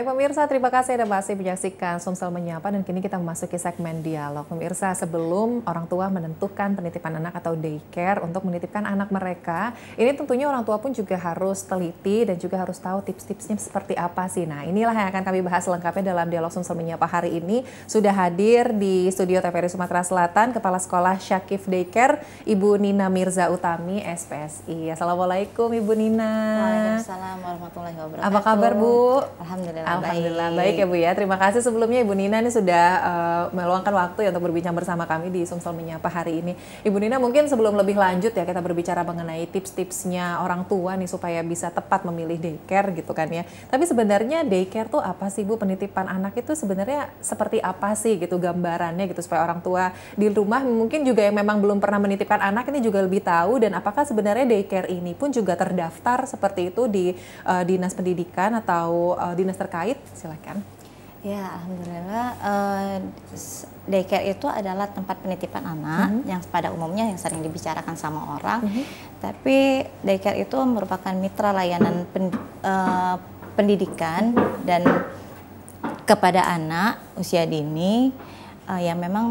Baik pemirsa, terima kasih Anda masih menyaksikan Sumsel Menyapa dan kini kita memasuki segmen dialog. Pemirsa, sebelum orang tua menentukan penitipan anak atau daycare untuk menitipkan anak mereka, ini tentunya orang tua pun juga harus teliti dan juga harus tahu tips-tipsnya seperti apa sih. Nah, inilah yang akan kami bahas lengkapnya dalam dialog Sumsel Menyapa hari ini. Sudah hadir di studio TVRI Sumatera Selatan, Kepala Sekolah Syakif Daycare, Ibu Nina Mirza Utami, SPSI. Assalamualaikum Ibu Nina. Waalaikumsalam warahmatullahi wabarakatuh. Apa kabar Bu? Alhamdulillah baik ya Bu ya. Terima kasih sebelumnya Ibu Nina ini sudah meluangkan waktu ya untuk berbincang bersama kami di Sumsel Menyapa hari ini. Ibu Nina, mungkin sebelum lebih lanjut ya kita berbicara mengenai tips-tipsnya orang tua nih supaya bisa tepat memilih daycare gitu kan ya. Tapi sebenarnya daycare tuh apa sih Bu? Penitipan anak itu sebenarnya seperti apa sih gitu gambarannya gitu supaya orang tua di rumah mungkin juga yang memang belum pernah menitipkan anak ini juga lebih tahu, dan apakah sebenarnya daycare ini pun juga terdaftar seperti itu di dinas pendidikan atau dinas terkait? Silakan. Ya, alhamdulillah. Daycare itu adalah tempat penitipan anak yang pada umumnya yang sering dibicarakan sama orang. Tapi daycare itu merupakan mitra layanan pendidikan dan kepada anak usia dini yang memang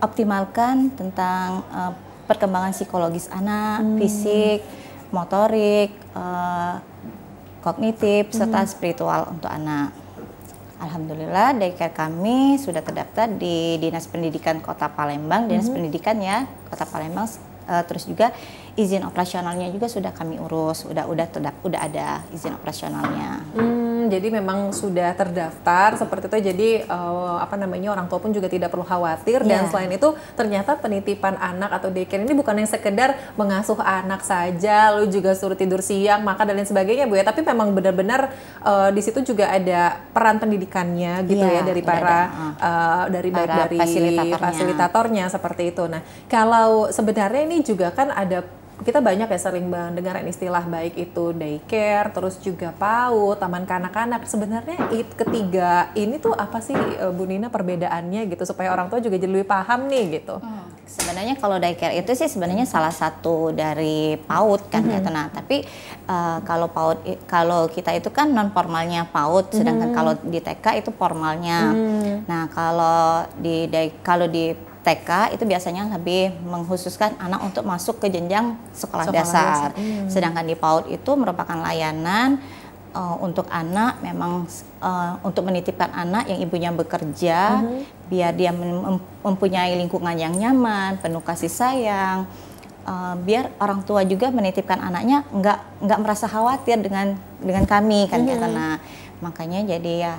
mengoptimalkan tentang perkembangan psikologis anak, fisik, motorik, kognitif, serta spiritual untuk anak. Alhamdulillah, daycare kami sudah terdaftar di Dinas Pendidikan Kota Palembang, Dinas Pendidikan ya Kota Palembang. Terus juga izin operasionalnya juga sudah kami urus, udah ada izin operasionalnya. Jadi memang sudah terdaftar seperti itu. Jadi orang tua pun juga tidak perlu khawatir. Dan selain itu ternyata penitipan anak atau daycare ini bukan yang sekedar mengasuh anak saja, lalu juga suruh tidur siang, makan dan lain sebagainya Bu ya. Tapi memang benar-benar di situ juga ada peran pendidikannya gitu ya dari para dari fasilitatornya seperti itu. Nah, kalau sebenarnya ini juga kan ada, kita banyak ya sering mendengar istilah baik itu daycare, terus juga PAUD, taman kanak-kanak. Sebenarnya ketiga ini tuh apa sih Bu Nina perbedaannya gitu supaya orang tua juga jadi lebih paham nih gitu. Sebenarnya kalau daycare itu sih sebenarnya salah satu dari PAUD kan gitu. Nah, tapi kalau PAUD, kalau kita itu kan non formalnya PAUD, sedangkan kalau di TK itu formalnya. Nah, kalau di TK itu biasanya lebih mengkhususkan anak untuk masuk ke jenjang sekolah dasar. Sedangkan di PAUD itu merupakan layanan untuk anak, memang untuk menitipkan anak yang ibunya bekerja, biar dia mempunyai lingkungan yang nyaman, penuh kasih sayang, biar orang tua juga menitipkan anaknya nggak merasa khawatir dengan kami kan karena makanya jadi ya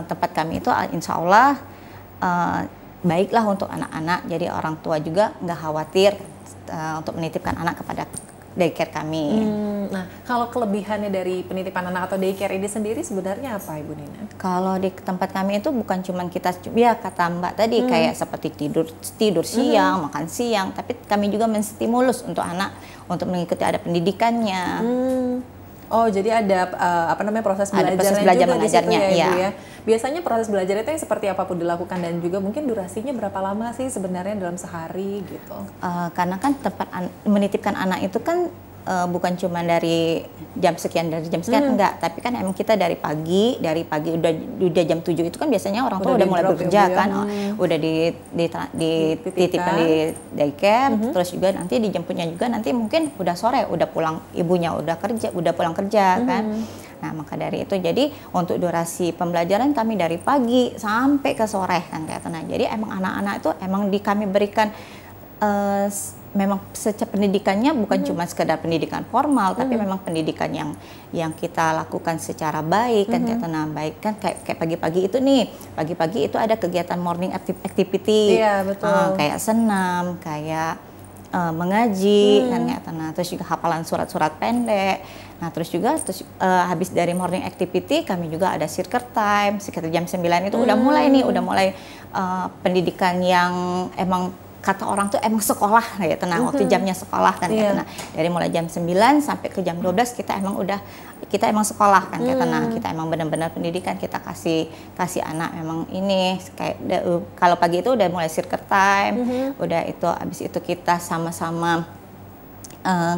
tempat kami itu insya Allah baiklah untuk anak-anak, jadi orang tua juga nggak khawatir untuk menitipkan anak kepada daycare kami. Nah, kalau kelebihannya dari penitipan anak atau daycare ini sendiri sebenarnya apa Ibu Nina? Kalau di tempat kami itu bukan cuma kita, ya kata Mbak tadi kayak seperti tidur siang, makan siang, tapi kami juga menstimulus untuk anak untuk mengikuti ada pendidikannya. Oh, jadi ada proses belajar mengajarnya ya, Bu ya. Biasanya proses belajar itu yang seperti apa pun dilakukan dan juga mungkin durasinya berapa lama sih sebenarnya dalam sehari gitu? Karena kan tempat menitipkan anak itu kan bukan cuma dari jam sekian enggak, tapi kan emang kita dari pagi udah jam 7 itu kan biasanya orang tua udah mulai bekerja kan, udah dititipkan di daycare, terus juga nanti dijemputnya juga nanti mungkin udah sore, udah pulang ibunya udah pulang kerja kan. Nah, maka dari itu jadi untuk durasi pembelajaran kami dari pagi sampai ke sore kan kayak nah. Jadi emang anak-anak itu emang kami berikan memang secara pendidikannya bukan cuma sekedar pendidikan formal, tapi memang pendidikan yang kita lakukan secara baik kan kayak baik kan kayak pagi-pagi itu nih, pagi-pagi itu ada kegiatan morning activity, kayak senam, kayak mengaji kan kayak terus juga hafalan surat-surat pendek. Nah, terus habis dari morning activity kami juga ada circle time sekitar jam 9 itu udah mulai pendidikan yang emang kata orang tuh emang sekolah ya waktu jamnya sekolah kan dari mulai jam 9 sampai ke jam 12 kita emang sekolah kan kita emang benar-benar pendidikan, kita kasih anak memang ini kayak kalau pagi itu udah mulai circle time, udah itu habis itu kita sama-sama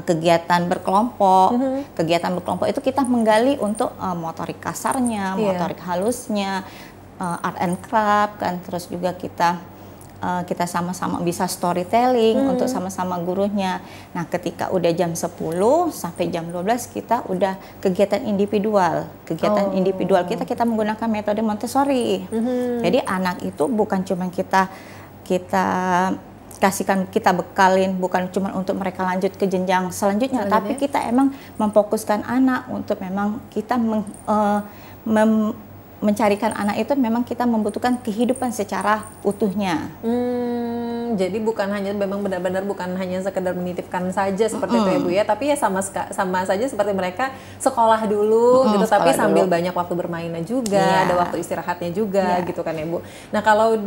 kegiatan berkelompok. Kegiatan berkelompok itu kita menggali untuk motorik kasarnya, motorik halusnya, art and craft kan, terus juga kita sama-sama bisa storytelling untuk sama-sama gurunya. Nah, ketika udah jam 10 sampai jam 12 kita udah kegiatan individual. Kegiatan individual kita menggunakan metode Montessori. Jadi anak itu bukan cuma kita kasihkan, kita bekalin, bukan cuma untuk mereka lanjut ke jenjang selanjutnya, tapi kita emang memfokuskan anak untuk memang kita mencarikan anak itu memang kita membutuhkan kehidupan secara utuhnya. Jadi bukan hanya memang benar-benar bukan hanya sekedar menitipkan saja seperti itu ya Bu ya, tapi ya sama saja seperti mereka sekolah dulu gitu, tapi sambil banyak waktu bermainnya juga, ada waktu istirahatnya juga gitu kan ya Bu. Nah kalau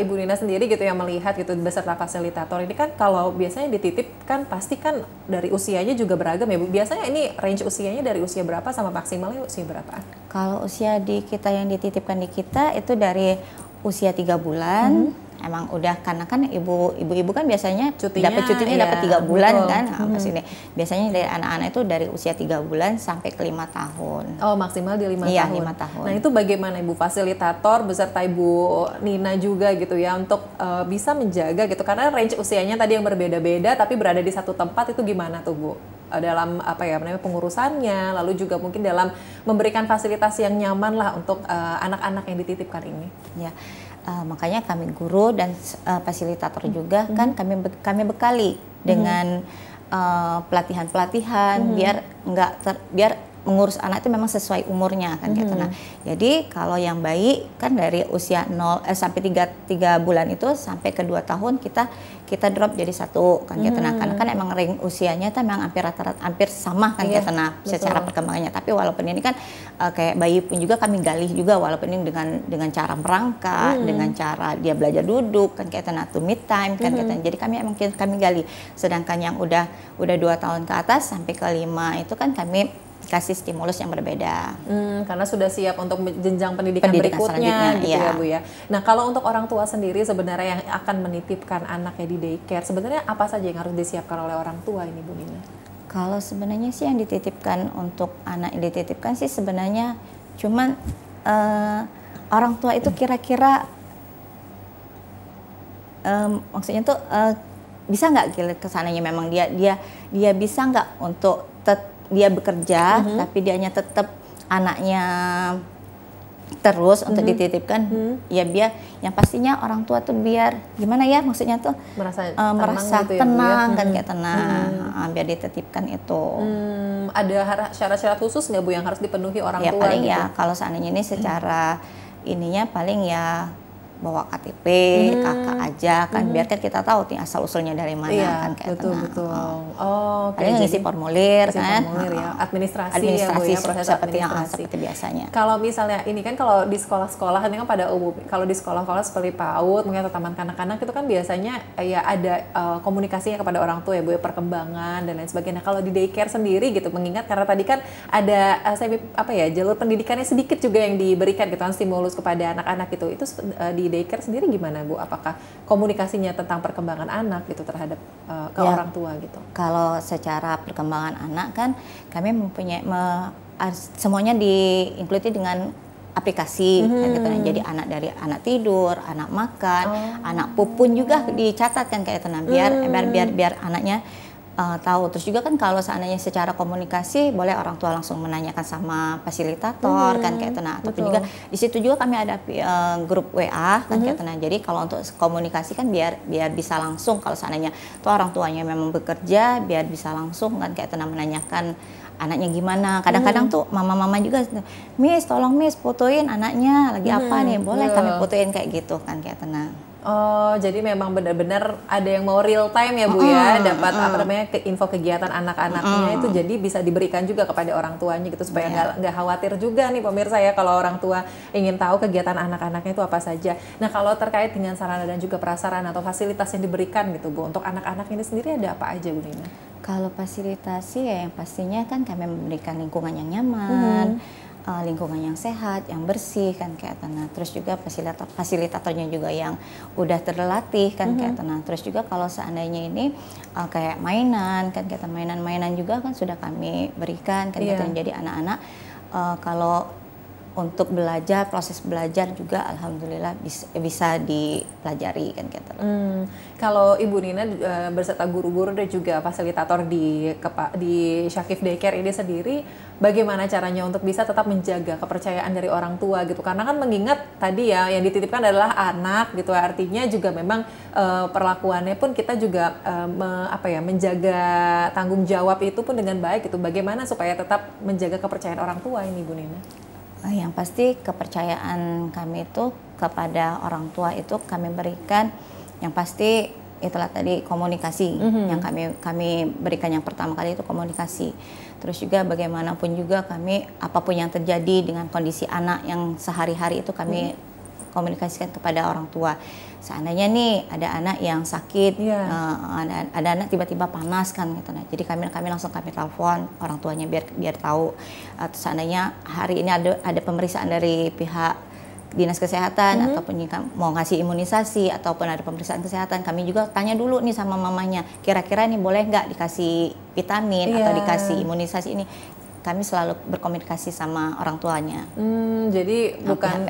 Ibu Nina sendiri gitu yang melihat gitu beserta fasilitator ini kan, kalau biasanya dititip kan pasti kan dari usianya juga beragam ya Bu. Biasanya ini range usianya dari usia berapa sama maksimalnya usia berapa? Kalau usia di kita yang dititipkan di kita itu dari usia 3 bulan. Emang udah, karena kan ibu-ibu kan biasanya dapat cutinya dapat 3 bulan kan. Biasanya dari anak-anak itu dari usia 3 bulan sampai ke 5 tahun. Oh, maksimal di 5 tahun. Iya, 5 tahun. Nah, itu bagaimana Ibu fasilitator beserta Ibu Nina juga gitu ya untuk bisa menjaga gitu, karena range usianya tadi yang berbeda-beda tapi berada di satu tempat, itu gimana tuh Bu? Dalam pengurusannya, lalu juga mungkin dalam memberikan fasilitas yang nyaman lah untuk anak-anak yang dititipkan ini. Ya, makanya kami guru dan fasilitator juga kan kami bekali dengan pelatihan-pelatihan biar mengurus anak itu memang sesuai umurnya kan gitu. Nah, jadi kalau yang baik kan dari usia 0 sampai 3 bulan itu sampai ke 2 tahun kita drop jadi 1 kan gitu. Nah, karena kan emang ring usianya kan memang hampir sama kan gitu. Nah, secara perkembangannya. Tapi walaupun ini kan kayak bayi pun juga kami gali juga, walaupun ini dengan cara merangkak, dengan cara dia belajar duduk kan kayak to mid time kan gitu. Jadi kami gali. Sedangkan yang udah 2 tahun ke atas sampai ke 5 itu kan kami kasih stimulus yang berbeda. Karena sudah siap untuk jenjang pendidikan berikutnya gitu ya Bu ya. Nah, kalau untuk orang tua sendiri sebenarnya yang akan menitipkan anaknya di daycare, sebenarnya apa saja yang harus disiapkan oleh orang tua ini Bu Nina? Kalau sebenarnya sih yang dititipkan untuk anak yang dititipkan sih sebenarnya cuman orang tua itu kira-kira maksudnya tuh bisa nggak kesananya memang dia bisa nggak untuk dia bekerja tapi dianya tetap anaknya terus untuk dititipkan, ya biar yang pastinya orang tua tuh biar gimana ya, maksudnya tuh merasa gitu tenang kan kayak tenang biar dititipkan itu. Ada syarat-syarat khusus nggak Bu yang harus dipenuhi orang ya, tua? Paling gitu? Ya kalau seandainya ini secara ininya paling ya bawa KTP, kakak aja kan, biar kan kita tahu nih asal usulnya dari mana kan kayak betul. Oh, paling ngisi formulir kan, ya. Administrasi ya Bu ya, proses seperti biasanya. Kalau misalnya ini kan kalau di sekolah-sekolah ini kan pada umum, kalau di sekolah-sekolah seperti PAUD mungkin atau taman kanak-kanak itu kan biasanya ya ada komunikasinya kepada orang tua ya Bu ya, perkembangan dan lain sebagainya. Kalau di daycare sendiri gitu, mengingat karena tadi kan ada jalur pendidikannya sedikit juga yang diberikan gitu kan, stimulus kepada anak-anak itu di daycare sendiri gimana Bu? Apakah komunikasinya tentang perkembangan anak gitu terhadap orang tua gitu? Kalau secara perkembangan anak kan kami mempunyai semuanya di-include dengan aplikasi kan gitu. Jadi dari anak tidur, anak makan, anak pupun juga dicatat kan kayak tenang biar anaknya tahu. Terus juga kan kalau seandainya secara komunikasi boleh orang tua langsung menanyakan sama fasilitator kan kayak tenang. Ataupun juga di situ juga kami ada grup WA kan kayak tenang. Jadi kalau untuk komunikasi kan biar bisa langsung, kalau seandainya tuh orang tuanya memang bekerja biar bisa langsung kan kayak tenang menanyakan anaknya gimana. Kadang-kadang tuh mama-mama juga, Miss tolong Miss fotoin anaknya lagi apa nih, boleh kami fotoin kayak gitu kan kayak tenang. Oh, jadi memang benar-benar ada yang mau real time ya Bu ya, dapat info kegiatan anak-anaknya itu jadi bisa diberikan juga kepada orang tuanya gitu, supaya nggak khawatir juga nih pemirsa ya kalau orang tua ingin tahu kegiatan anak-anaknya itu apa saja. Nah, kalau terkait dengan sarana dan juga prasarana atau fasilitas yang diberikan gitu Bu, untuk anak-anak ini sendiri ada apa aja Bu Nina? Kalau fasilitasi ya yang pastinya kan kami memberikan lingkungan yang nyaman, lingkungan yang sehat, yang bersih kan kayak nah, terus juga fasilitatornya juga yang udah terlatih kan kayak nah, terus juga kalau seandainya ini kayak mainan kan kayak mainan-mainan juga kan sudah kami berikan kan kayak jadi anak-anak kalau untuk belajar, proses belajar juga alhamdulillah bisa dipelajari kan gitu. Kalau Ibu Nina berserta guru-guru dan juga fasilitator di Syakif Daycare ini sendiri, bagaimana caranya untuk bisa tetap menjaga kepercayaan dari orang tua gitu? Karena kan mengingat tadi ya yang dititipkan adalah anak gitu, artinya juga memang perlakuannya pun kita juga menjaga tanggung jawab itu pun dengan baik gitu. Bagaimana supaya tetap menjaga kepercayaan orang tua ini, Ibu Nina? Yang pasti kepercayaan kami itu kepada orang tua itu kami berikan yang pasti itulah tadi komunikasi yang kami berikan yang pertama kali itu komunikasi. Terus juga bagaimanapun juga kami apapun yang terjadi dengan kondisi anak yang sehari-hari itu kami komunikasikan kepada orang tua. Seandainya nih ada anak yang sakit, ada anak tiba-tiba panas kan gitu. Nah, jadi kami langsung telepon orang tuanya biar tahu. Seandainya hari ini ada pemeriksaan dari pihak dinas kesehatan ataupun mau ngasih imunisasi ataupun ada pemeriksaan kesehatan, kami juga tanya dulu nih sama mamanya, kira-kira nih boleh nggak dikasih vitamin atau dikasih imunisasi ini. Kami selalu berkomunikasi sama orang tuanya. Jadi bukan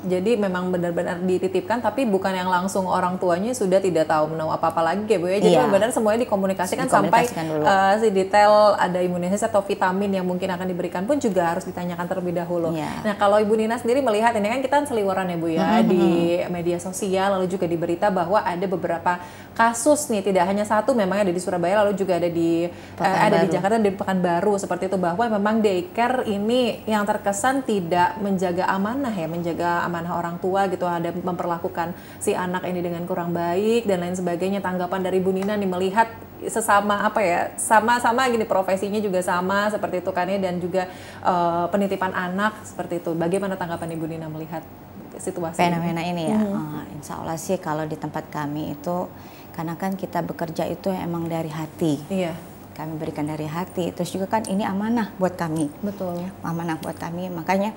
jadi memang benar-benar dititipkan, tapi bukan yang langsung orang tuanya sudah tidak tahu menahu apa-apa lagi ya Bu ya. Jadi benar semuanya dikomunikasikan sampai si detail ada imunisasi atau vitamin yang mungkin akan diberikan pun juga harus ditanyakan terlebih dahulu. Nah, kalau Ibu Nina sendiri melihat ini kan kita seliweran ya Bu ya di media sosial lalu juga di berita bahwa ada beberapa kasus nih, tidak hanya satu memang ada di Surabaya lalu juga ada di Jakarta dan di Pekanbaru seperti itu, bahwa memang daycare ini yang terkesan tidak menjaga amanah orang tua gitu, ada memperlakukan si anak ini dengan kurang baik dan lain sebagainya. Tanggapan dari Bu Nina nih melihat sesama sama-sama gini profesinya juga sama seperti itu kan ya, dan juga penitipan anak seperti itu. Bagaimana tanggapan Ibu Nina melihat situasi fenomena ini ya? Insya Allah sih kalau di tempat kami itu karena kan kita bekerja itu emang dari hati. Kami berikan dari hati, terus juga kan ini amanah buat kami. Betul. Amanah buat kami, makanya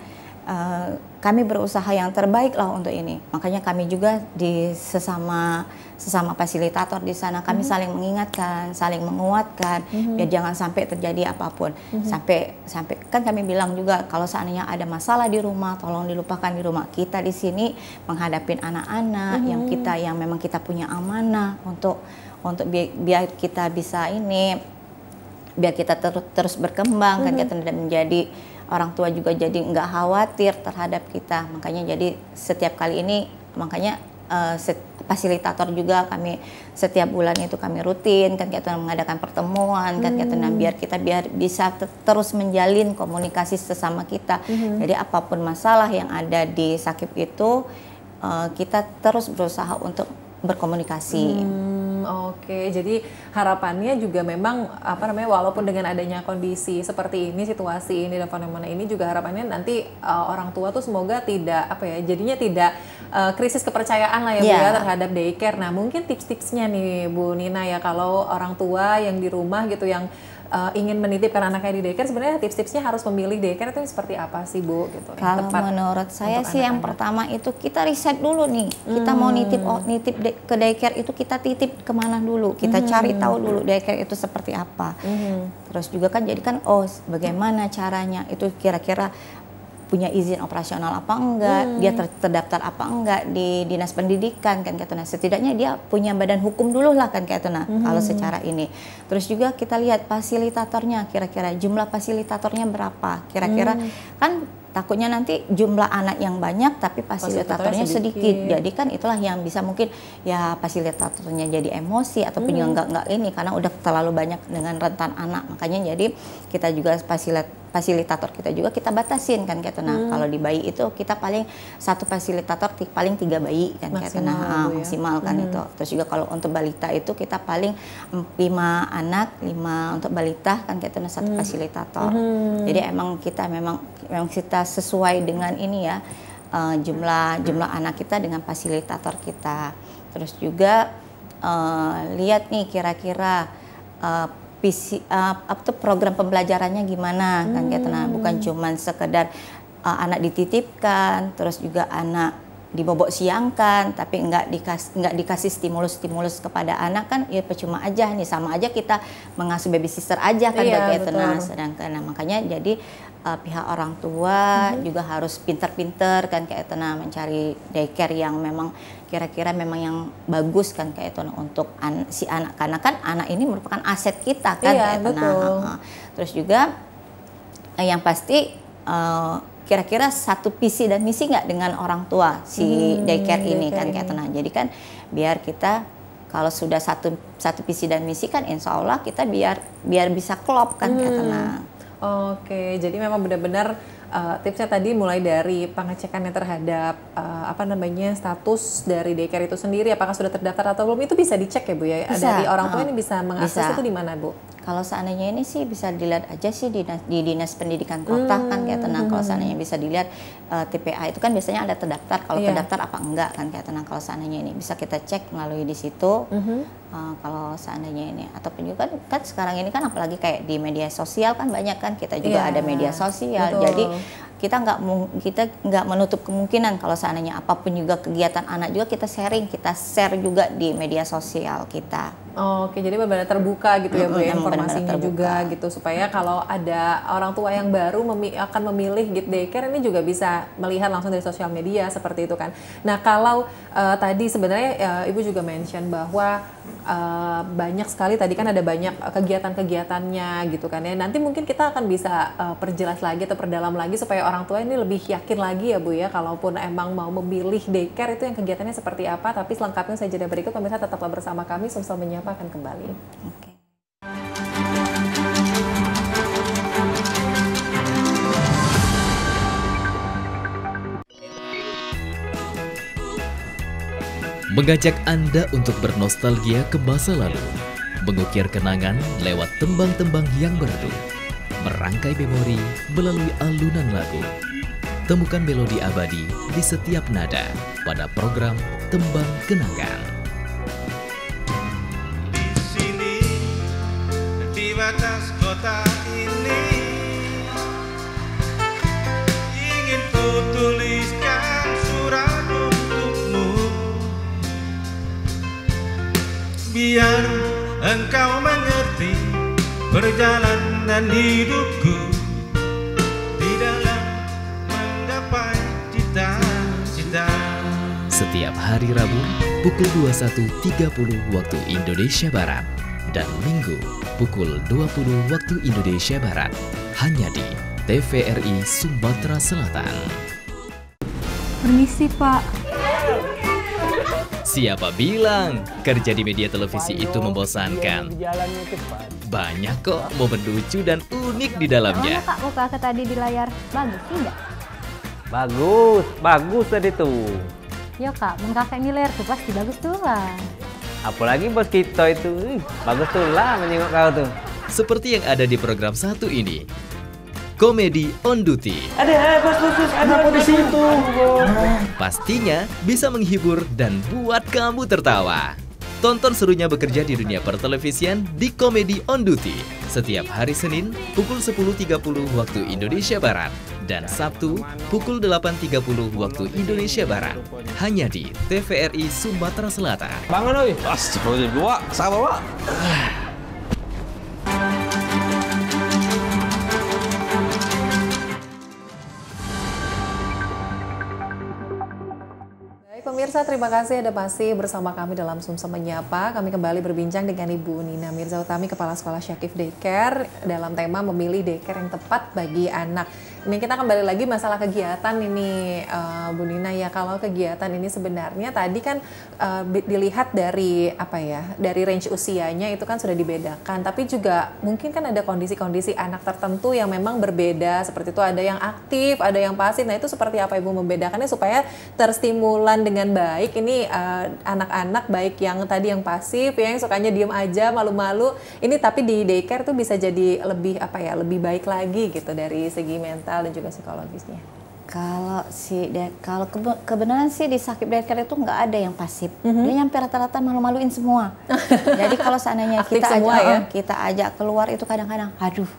kami berusaha yang terbaik lah untuk ini. Makanya kami juga di sesama fasilitator di sana kami saling mengingatkan, saling menguatkan, biar jangan sampai terjadi apapun. Sampai kan kami bilang juga kalau seandainya ada masalah di rumah, tolong dilupakan di rumah. Kita di sini menghadapi anak-anak yang memang kita punya amanah untuk biar kita bisa biar kita terus berkembang kan kita dan menjadi orang tua juga jadi nggak khawatir terhadap kita. Makanya jadi setiap kali ini makanya fasilitator juga kami setiap bulan itu kami rutin kan kita mengadakan pertemuan kan kita biar bisa terus menjalin komunikasi sesama kita. Jadi apapun masalah yang ada di Syakif itu kita terus berusaha untuk berkomunikasi. Oke, jadi harapannya juga memang walaupun dengan adanya kondisi seperti ini, situasi ini dan fenomena ini juga harapannya nanti orang tua tuh semoga tidak jadinya tidak krisis kepercayaan lah ya Bu ya terhadap daycare. Nah, mungkin tips-tipsnya nih Bu Nina ya, kalau orang tua yang di rumah gitu yang ingin menitipkan anaknya di daycare, sebenarnya tips-tipsnya harus memilih daycare itu seperti apa sih Bu? Gitu, kalau menurut saya sih yang pertama itu kita riset dulu nih, kita mau nitip ke daycare itu kita titip kemana dulu, kita cari tahu dulu daycare itu seperti apa. Terus juga kan jadi kan bagaimana caranya itu kira-kira punya izin operasional apa enggak, dia terdaftar apa enggak di dinas pendidikan kan kayak nah, setidaknya dia punya badan hukum dulu lah kan kayak nah kalau secara ini. Terus juga kita lihat fasilitatornya, kira-kira jumlah fasilitatornya berapa, kira-kira kan takutnya nanti jumlah anak yang banyak tapi fasilitatornya sedikit. Jadi kan itulah yang bisa mungkin ya fasilitatornya jadi emosi ataupun juga enggak ini karena udah terlalu banyak dengan rentan anak. Makanya jadi kita juga fasilitator kita juga kita batasin kan kayak nah kalau di bayi itu kita paling satu fasilitator paling 3 bayi kan kayak nah maksimal kan itu. Terus juga kalau untuk balita itu kita paling 5 anak 5 untuk balita kan kayak nah satu fasilitator. Jadi emang kita sesuai dengan ini ya jumlah anak kita dengan fasilitator kita. Terus juga lihat nih kira-kira program pembelajarannya gimana kan gitu nah bukan cuman sekedar anak dititipkan, terus juga anak dibobok siangkan, tapi nggak dikasih stimulus kepada anak kan ya percuma aja nih, sama aja kita mengasuh babysitter aja kan kayak itu. Nah, sedangkan makanya jadi pihak orang tua juga harus pinter-pinter kan kayak itu, mencari daycare yang memang kira-kira memang yang bagus kan kayak itu untuk si anak, karena kan anak ini merupakan aset kita kan kayak itu. Terus juga yang pasti kira-kira satu visi dan misi nggak dengan orang tua si daycare ini kan kayak tenang. Jadi kan biar kita kalau sudah satu visi dan misi kan insya Allah kita biar bisa klop kan kayak tenang. Oke, jadi memang benar-benar tipsnya tadi mulai dari pengecekannya terhadap status dari daycare itu sendiri, apakah sudah terdaftar atau belum, itu bisa dicek ya Bu ya? Bisa, dari orang tua ini bisa mengakses itu di mana Bu? Kalau seandainya ini sih bisa dilihat aja sih di Dinas Pendidikan Kota kan kayak tenang. Kalau seandainya bisa dilihat TPA itu kan biasanya ada terdaftar, kalau terdaftar apa enggak kan kayak tenang. Kalau seandainya ini bisa kita cek melalui di situ. Kalau seandainya ini ataupun juga kan sekarang ini kan apalagi kayak di media sosial kan banyak kan, kita juga ada media sosial. Betul. Jadi kita nggak menutup kemungkinan kalau seandainya apapun juga kegiatan anak juga kita share juga di media sosial kita. Oke, jadi benar-benar terbuka gitu ya Bu ya, informasinya juga gitu, supaya kalau ada orang tua yang baru akan memilih daycare ini juga bisa melihat langsung dari sosial media seperti itu kan. Nah kalau tadi sebenarnya Ibu juga mention bahwa banyak sekali tadi kan ada banyak kegiatan-kegiatannya gitu kan ya. Nanti mungkin kita akan bisa perjelas lagi atau perdalam lagi supaya orang tua ini lebih yakin lagi ya Bu ya, kalaupun emang mau memilih daycare itu yang kegiatannya seperti apa. Tapi selengkapnya saya jeda berikut, pemirsa tetaplah bersama kami, Sumsel Menyapa akan kembali. Oke. Mengajak Anda untuk bernostalgia ke masa lalu, mengukir kenangan lewat tembang-tembang yang merdu, merangkai memori melalui alunan lagu. Temukan melodi abadi di setiap nada pada program Tembang Kenangan. Di batas kota ini ingin ku tuliskan surat untukmu, biar engkau mengerti perjalanan hidupku di dalam menggapai cita-cita. Setiap hari Rabu pukul 21.30 waktu Indonesia Barat dan Minggu pukul 20 waktu Indonesia Barat, hanya di TVRI Sumatera Selatan. Permisi Pak. Siapa bilang kerja di media televisi itu membosankan? Banyak kok momen lucu dan unik di dalamnya. Kak, muka ke tadi di layar bagus tidak? Bagus tadi tuh. Ya Kak, muka kakek di layar tuh pasti bagus tuh lah. Apalagi bos kita itu, bagus tuh lah menengok kau tuh. Seperti yang ada di program satu ini, Komedi on Duty. Ada bos, ada di situ. Pastinya bisa menghibur dan buat kamu tertawa. Tonton serunya bekerja di dunia pertelevisian di Komedi on Duty setiap hari Senin pukul 10.30 waktu Indonesia Barat dan Sabtu pukul 8.30 waktu Indonesia Barat, hanya di TVRI Sumatera Selatan. Bangun oi. Astagfirullah, sabar, Pak. Pemirsa, terima kasih Anda masih bersama kami dalam Sumsel Menyapa. Kami kembali berbincang dengan Ibu Nina Mirza Utami, Kepala Sekolah Syakif Daycare, dalam tema memilih daycare yang tepat bagi anak. Ini kita kembali lagi masalah kegiatan ini, Bu Nina ya. Kalau kegiatan ini sebenarnya tadi kan dilihat dari dari range usianya itu kan sudah dibedakan. Tapi juga mungkin kan ada kondisi-kondisi anak tertentu yang memang berbeda. Seperti itu ada yang aktif, ada yang pasif. Nah itu seperti apa Ibu membedakannya supaya terstimulan dengan baik ini anak-anak, baik yang tadi yang pasif, yang sukanya diem aja, malu-malu. Ini tapi di daycare tuh bisa jadi lebih lebih baik lagi gitu dari segi mental dan juga psikologisnya. Kalau kebenaran sih di Syakif Daycare itu nggak ada yang pasif. Dia nyampe rata-rata malu-maluin semua. Jadi kalau seandainya kita ajak keluar itu kadang-kadang, aduh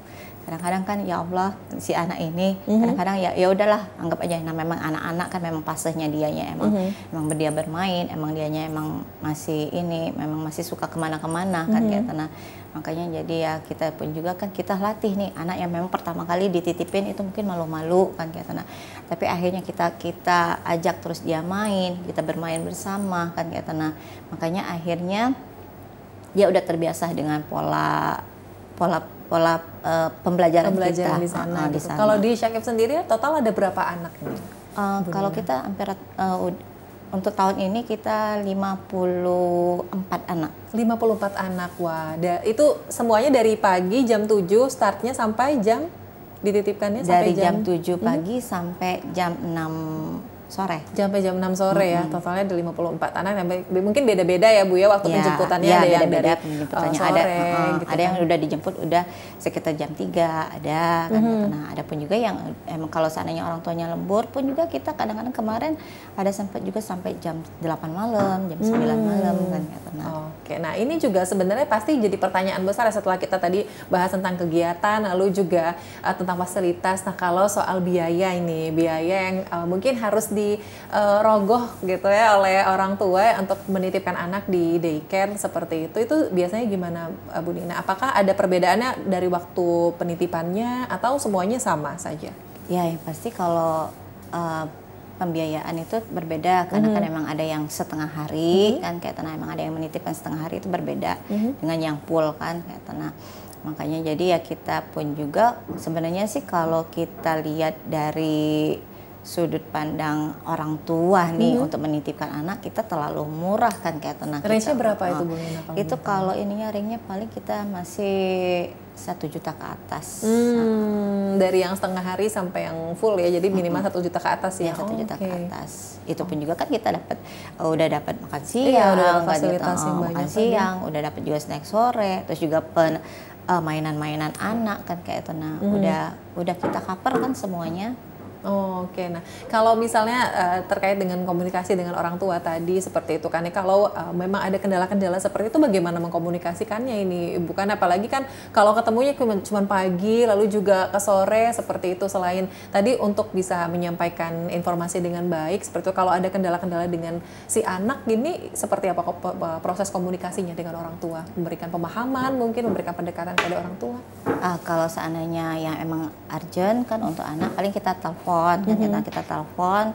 kadang-kadang kan ya Allah si anak ini kadang-kadang ya udahlah anggap aja. Nah memang anak-anak kan memang pasenya dianya emang dia bermain, emang dianya emang masih ini, memang masih suka kemana-kemana kan kayak nah makanya jadi ya kita pun juga kan kita latih nih anak yang memang pertama kali dititipin itu mungkin malu-malu kan kayak nah tapi akhirnya kita ajak terus dia main, kita bermain bersama kan kayak nah makanya akhirnya dia udah terbiasa dengan pola pembelajaran kita di sana. Di sana. Kalau di Syakib sendiri total ada berapa anak nih? Kalau kita hampir untuk tahun ini kita 54 anak. 54 anak, wah. Itu semuanya dari pagi jam 7 startnya sampai jam dititipkannya dari sampai jam 7 pagi sampai jam 6 sore. Sampai jam 6 sore ya, totalnya ada 54 anak. Mungkin beda-beda ya Bu ya, waktu penjemputannya ada yang dari sore gitu ada yang udah dijemput udah sekitar jam 3 ada kan. Nah, ada pun juga yang emang kalau seandainya orang tuanya lembur pun juga kita kadang-kadang kemarin ada sempat juga sampai jam 8 malam, jam 9 malam kan gitu. Oke, nah ini juga sebenarnya pasti jadi pertanyaan besar ya setelah kita tadi bahas tentang kegiatan lalu juga tentang fasilitas. Nah, kalau soal biaya yang mungkin harus dirogoh gitu ya oleh orang tua untuk menitipkan anak di daycare seperti itu biasanya gimana Bu Nina? Apakah ada perbedaannya dari waktu penitipannya atau semuanya sama saja? Ya yang pasti kalau pembiayaan itu berbeda karena kan memang ada yang setengah hari kan kayak tanah emang ada yang menitipkan setengah hari itu berbeda dengan yang full kan kayak tanah. Makanya jadi ya kita pun juga sebenarnya sih kalau kita lihat dari sudut pandang orang tua nih untuk menitipkan anak kita terlalu murah kan kayak tenang. Range-nya berapa itu Bu Nina? Itu kalau ininya ringnya paling kita masih 1 juta ke atas. Dari yang setengah hari sampai yang full ya, jadi minimal 1 juta ke atas ya. 1 juta ke atas. Itu pun juga kan kita udah dapat makan siang, udah fasilitas yang banyak. Makan siang, udah dapat juga snack sore, terus juga mainan-mainan anak kan kayak itu. Nah, udah kita cover kan semuanya. Oke, nah kalau misalnya terkait dengan komunikasi dengan orang tua tadi seperti itu kan, kalau memang ada kendala-kendala seperti itu bagaimana mengkomunikasikannya ini? Bukan apalagi kan kalau ketemunya cuma pagi lalu juga ke sore seperti itu, selain tadi untuk bisa menyampaikan informasi dengan baik seperti itu, kalau ada kendala-kendala dengan si anak gini seperti apa proses komunikasinya dengan orang tua? Memberikan pemahaman mungkin, memberikan pendekatan pada orang tua? Kalau seandainya yang emang urgent kan untuk anak paling kita telepon kan kita telepon.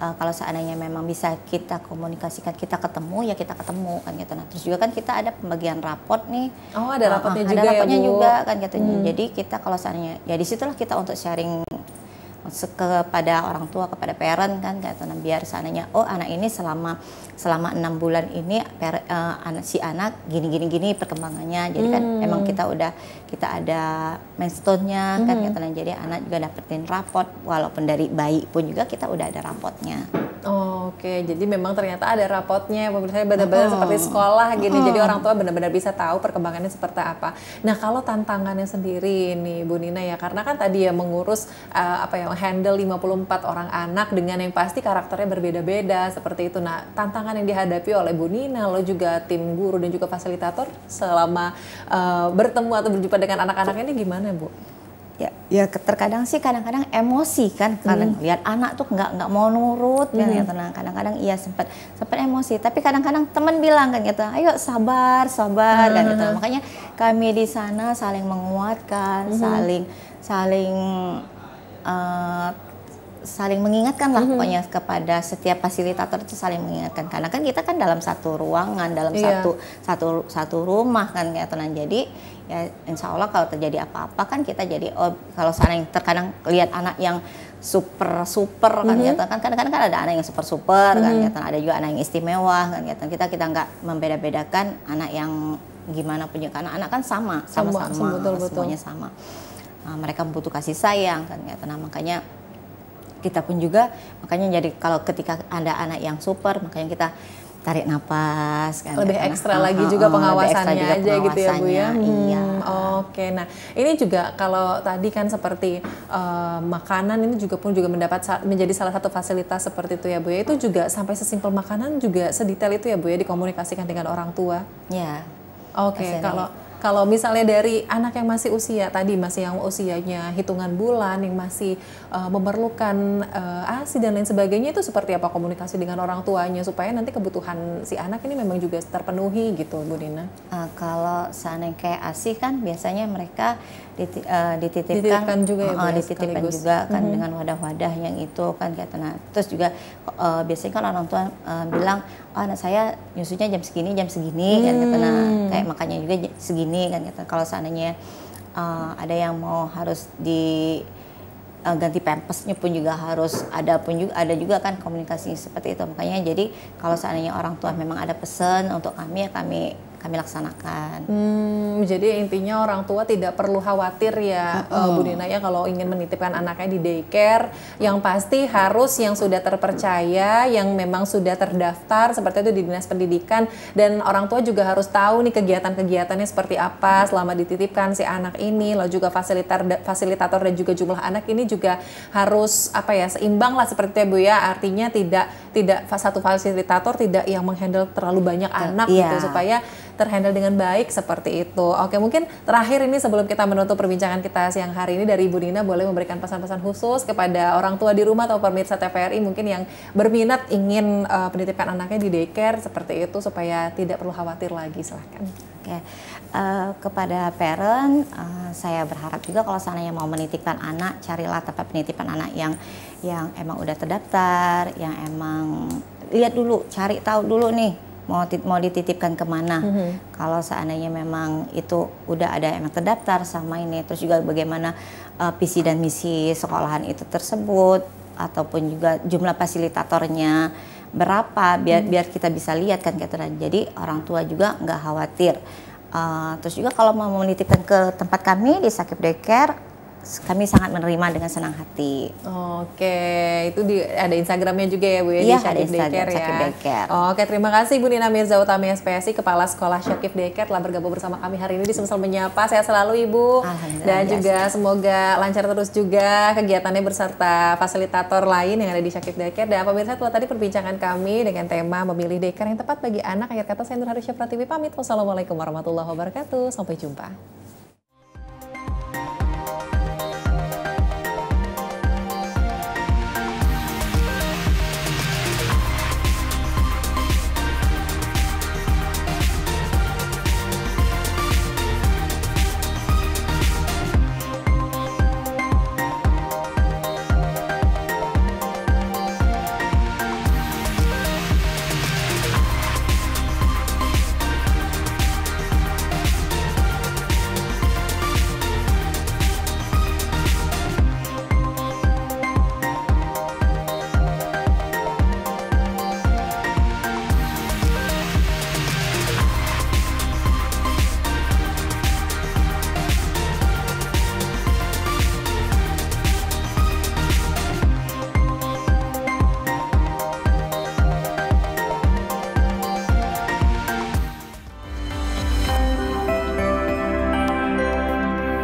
Kalau seandainya memang bisa kita komunikasikan, kita ketemu ya kita ketemu kan gitu. Nah, terus juga kan kita ada pembagian raport nih. Oh, ada rapotnya juga ada rapotnya ya, Bu? juga kan gitu. Jadi kita kalau seandainya ya disitulah kita untuk sharing kepada orang tua, kepada parent kan kayak gitu. Nah, biar seandainya anak ini selama 6 bulan ini si anak gini perkembangannya. Jadi kan emang kita ada milestone-nya kan gitu. Nah, jadi anak juga dapetin raport walaupun dari bayi pun juga kita udah ada rapotnya. Oke, jadi memang ternyata ada rapotnya, pemirsa benar-benar seperti sekolah gini. Jadi orang tua benar-benar bisa tahu perkembangannya seperti apa. Nah, kalau tantangannya sendiri nih Bu Nina ya, karena kan tadi ya mengurus handle 54 orang anak dengan yang pasti karakternya berbeda-beda seperti itu. Nah, tantangan yang dihadapi oleh Bu Nina, lo juga tim guru dan juga fasilitator selama bertemu atau berjumpa dengan anak-anak ini gimana, Bu? Ya terkadang sih kadang-kadang emosi kan kadang lihat anak tuh nggak mau nurut kan ya tenang, kadang-kadang iya sempat emosi, tapi kadang-kadang teman bilang kan gitu ayo sabar kan gitu. Makanya kami di sana saling menguatkan, saling mengingatkan lah pokoknya kepada setiap fasilitator itu saling mengingatkan, karena kan kita kan dalam satu ruangan, dalam satu rumah kan kayak tenang. Jadi ya insya Allah kalau terjadi apa-apa kan kita jadi kalau seandainya terkadang lihat anak yang super kan kan kadang-kadang kan ada anak yang super kan ada juga anak yang istimewa kan kita nggak membeda-bedakan anak yang gimana punya, karena anak kan sama-sama semuanya sama. Mereka butuh kasih sayang kan gitu. Nah, makanya kita pun juga jadi kalau ketika ada anak yang super makanya kita tarik napas kan, lebih gitu. ekstra lagi juga pengawasannya juga aja gitu ya Bu ya. Iya. Oke, nah ini juga kalau tadi kan seperti makanan ini juga menjadi salah satu fasilitas seperti itu ya Bu ya. Itu juga sampai sesimpel makanan juga sedetail itu ya Bu ya dikomunikasikan dengan orang tua. Ya. Oke, kalau misalnya dari anak yang masih usia tadi, masih yang usianya hitungan bulan, yang masih memerlukan ASI dan lain sebagainya, itu seperti apa komunikasi dengan orang tuanya supaya nanti kebutuhan si anak ini memang juga terpenuhi gitu, Bu Nina? Kalau seandainya kayak ASI kan biasanya mereka dititipkan juga ya, Bu, dititipkan juga kan dengan wadah-wadah yang itu kan kayak terus juga biasanya kan orang tua bilang, oh, anak saya nyusunya jam segini kan gitu, kayak makanya juga segini kan gitu. Kalau seandainya ada yang mau harus di ganti pampasnya pun juga harus ada juga kan komunikasi seperti itu. Makanya jadi kalau seandainya orang tua memang ada pesan untuk kami, ya kami laksanakan. Jadi intinya orang tua tidak perlu khawatir ya, Bu Nina ya, kalau ingin menitipkan anaknya di daycare, yang pasti harus yang sudah terpercaya, yang memang sudah terdaftar seperti itu di Dinas Pendidikan, dan orang tua juga harus tahu nih kegiatan-kegiatannya seperti apa selama dititipkan si anak ini, lalu juga fasilitator dan juga jumlah anak ini juga harus seimbang lah seperti itu, Bu ya. Artinya tidak satu fasilitator tidak yang menghandle terlalu banyak anak gitu, supaya terhandle dengan baik seperti itu. Oke, mungkin terakhir ini sebelum kita menutup perbincangan kita siang hari ini, dari Ibu Nina boleh memberikan pesan-pesan khusus kepada orang tua di rumah atau pemirsa TVRI mungkin yang berminat ingin penitipan anaknya di daycare seperti itu supaya tidak perlu khawatir lagi, silahkan. Oke, kepada parent saya berharap juga kalau seandainya mau menitipkan anak, carilah tempat penitipan anak yang emang udah terdaftar, yang emang lihat dulu, cari tahu dulu nih mau dititipkan kemana. Kalau seandainya memang itu udah ada emang terdaftar sama ini, terus juga bagaimana visi dan misi sekolahan itu tersebut, ataupun juga jumlah fasilitatornya berapa, biar kita bisa lihat kan gitu. Jadi orang tua juga nggak khawatir. Terus juga kalau mau menitipkan ke tempat kami di Sakib Daycare, kami sangat menerima dengan senang hati. Oke, itu ada Instagramnya juga ya, Bu ya, iya, di Syakif Daycare ya. Daycare. Oke, terima kasih Bu Nina Mirza Utami SPSI, Kepala Sekolah Syakif Daycare, telah bergabung bersama kami hari ini di Sumsel Menyapa. Sehat selalu Ibu. Dan juga semoga lancar terus juga kegiatannya beserta fasilitator lain yang ada di Syakif Daycare. Dan pemirsa, itu tadi perbincangan kami dengan tema memilih daycare yang tepat bagi anak. Akhir kata saya Nur Harisya Pratiwi pamit. Wassalamualaikum warahmatullahi wabarakatuh. Sampai jumpa.